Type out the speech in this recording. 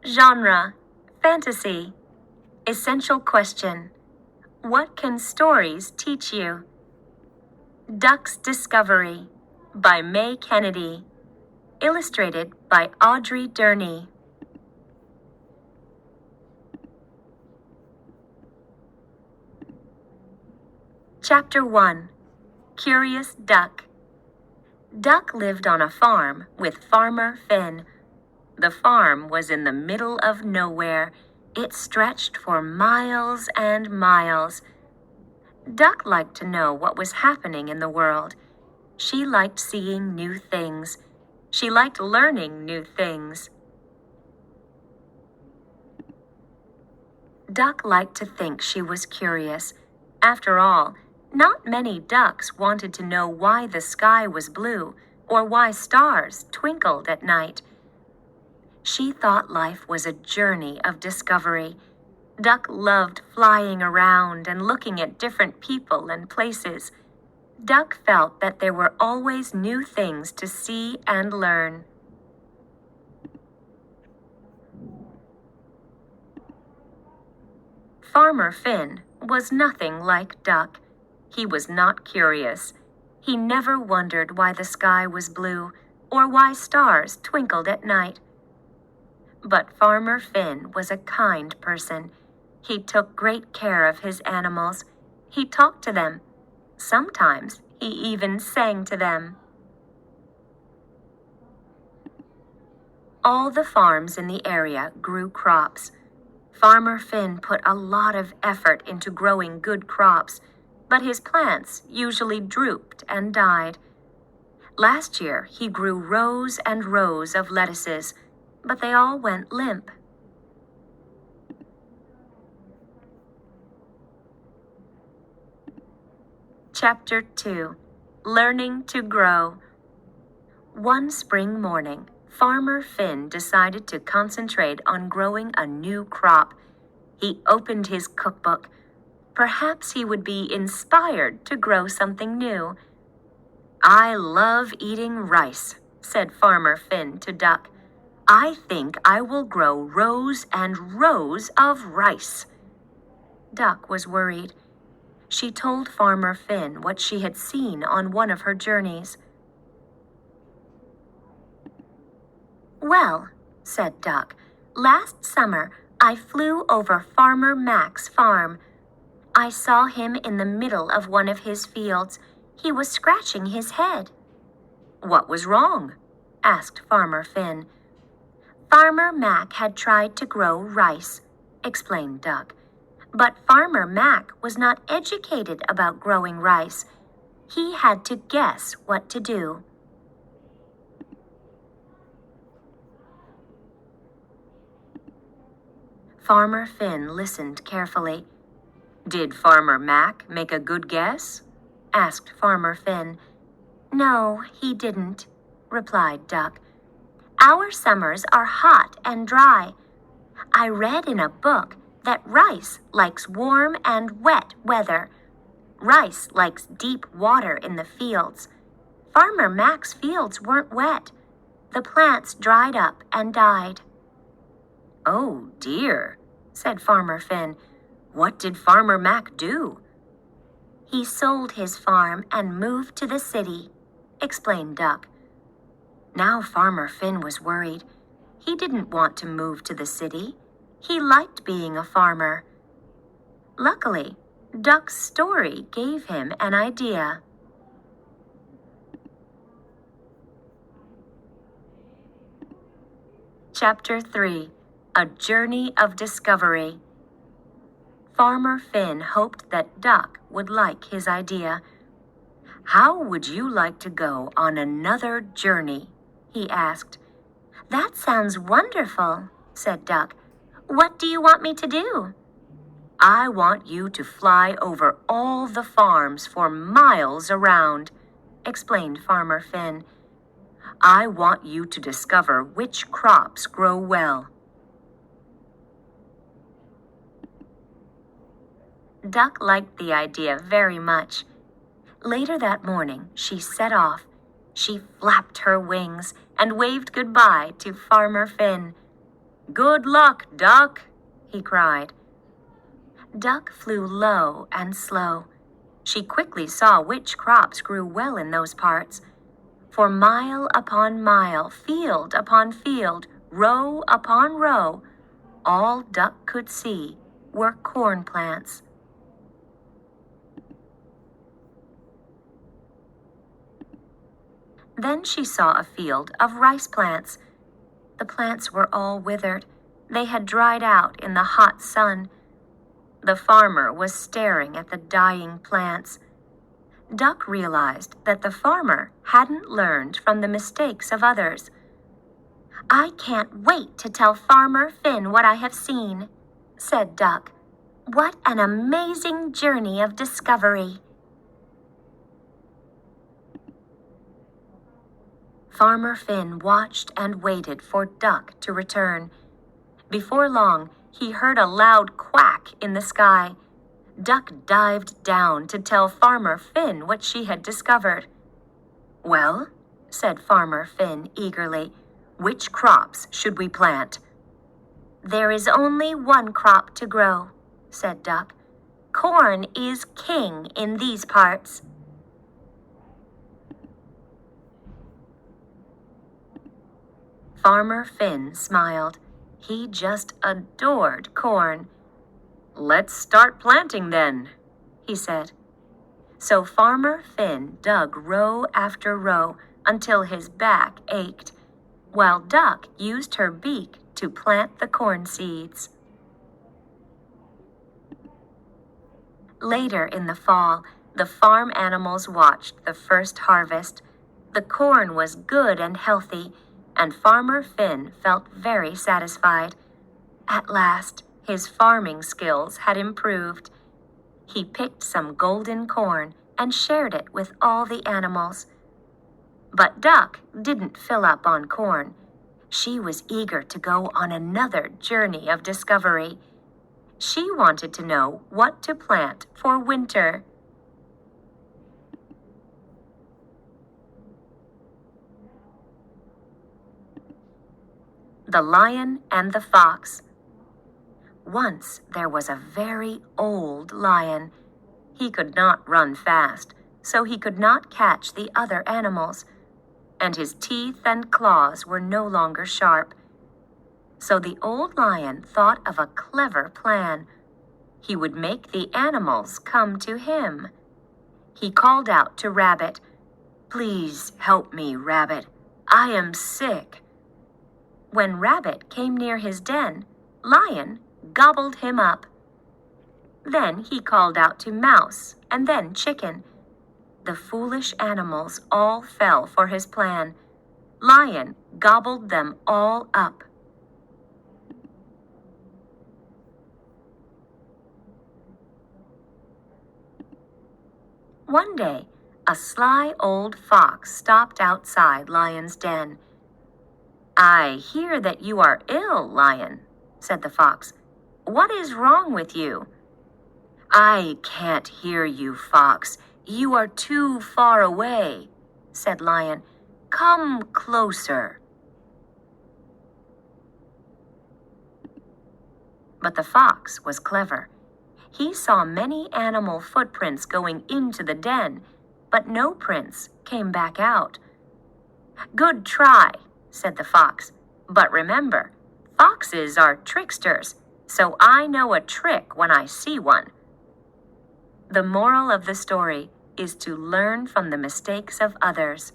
Genre: fantasy. Essential question: what can stories teach you? Duck's Discovery by May Kennedy. Illustrated by Audrey Durney. Chapter 1. Curious Duck. Duck lived on a farm with Farmer Finn. The farm was in the middle of nowhere. It stretched for miles and miles. Duck liked to know what was happening in the world. She liked seeing new things. She liked learning new things. Duck liked to think she was curious. After all, not many ducks wanted to know why the sky was blue or why stars twinkled at night. She thought life was a journey of discovery. Duck loved flying around and looking at different people and places. Duck felt that there were always new things to see and learn. Farmer Finn was nothing like Duck. He was not curious. He never wondered why the sky was blue or why stars twinkled at night. But Farmer Finn was a kind person. He took great care of his animals. He talked to them. Sometimes he even sang to them. All the farms in the area grew crops. Farmer Finn put a lot of effort into growing good crops, but his plants usually drooped and died. Last year, he grew rows and rows of lettuces, but they all went limp. Chapter 2. Learning to Grow. One spring morning, Farmer Finn decided to concentrate on growing a new crop. He opened his cookbook. Perhaps he would be inspired to grow something new. "I love eating rice," said Farmer Finn to Duck. "I think I will grow rows and rows of rice." Duck was worried. She told Farmer Finn what she had seen on one of her journeys. "Well," said Duck, "last summer I flew over Farmer Mac's farm. I saw him in the middle of one of his fields. He was scratching his head." "What was wrong?" asked Farmer Finn. "Farmer Mac had tried to grow rice," explained Duck. "But Farmer Mac was not educated about growing rice. He had to guess what to do." Farmer Finn listened carefully. "Did Farmer Mac make a good guess?" asked Farmer Finn. "No, he didn't," replied Duck. "Our summers are hot and dry. I read in a book that rice likes warm and wet weather. Rice likes deep water in the fields. Farmer Mac's fields weren't wet. The plants dried up and died." "Oh, dear," said Farmer Finn. "What did Farmer Mac do?" "He sold his farm and moved to the city," explained Duck. Now Farmer Finn was worried. He didn't want to move to the city. He liked being a farmer. Luckily, Duck's story gave him an idea. Chapter 3. A Journey of Discovery. Farmer Finn hoped that Duck would like his idea. "How would you like to go on another journey?" he asked. "That sounds wonderful," said Duck. "What do you want me to do?" "I want you to fly over all the farms for miles around," explained Farmer Finn. "I want you to discover which crops grow well." Duck liked the idea very much. Later that morning, she set off. She flapped her wings and waved goodbye to Farmer Finn. "Good luck, Duck!" he cried. Duck flew low and slow. She quickly saw which crops grew well in those parts. For mile upon mile, field upon field, row upon row, all Duck could see were corn plants. Then she saw a field of rice plants. The plants were all withered. They had dried out in the hot sun. The farmer was staring at the dying plants. Duck realized that the farmer hadn't learned from the mistakes of others. "I can't wait to tell Farmer Finn what I have seen," said Duck. "What an amazing journey of discovery." Farmer Finn watched and waited for Duck to return. Before long, he heard a loud quack in the sky. Duck dived down to tell Farmer Finn what she had discovered. "Well," said Farmer Finn eagerly, "which crops should we plant?" "There is only one crop to grow," said Duck. "Corn is king in these parts." Farmer Finn smiled. He just adored corn. "Let's start planting then," he said. So Farmer Finn dug row after row until his back ached, while Duck used her beak to plant the corn seeds. Later in the fall, the farm animals watched the first harvest. The corn was good and healthy, and Farmer Finn felt very satisfied. At last, his farming skills had improved. He picked some golden corn and shared it with all the animals. But Duck didn't fill up on corn. She was eager to go on another journey of discovery. She wanted to know what to plant for winter. The Lion and the Fox. Once there was a very old lion. He could not run fast, so he could not catch the other animals, and his teeth and claws were no longer sharp. So the old lion thought of a clever plan. He would make the animals come to him. He called out to Rabbit, "Please help me, Rabbit. I am sick." When Rabbit came near his den, Lion gobbled him up. Then he called out to Mouse and then Chicken. The foolish animals all fell for his plan. Lion gobbled them all up. One day, a sly old fox stopped outside Lion's den. "I hear that you are ill, Lion," said the fox. "What is wrong with you?" "I can't hear you, Fox. You are too far away," said Lion. "Come closer." But the fox was clever. He saw many animal footprints going into the den, but no prints came back out. "Good try," said the fox. "But remember, foxes are tricksters, so I know a trick when I see one." The moral of the story is to learn from the mistakes of others.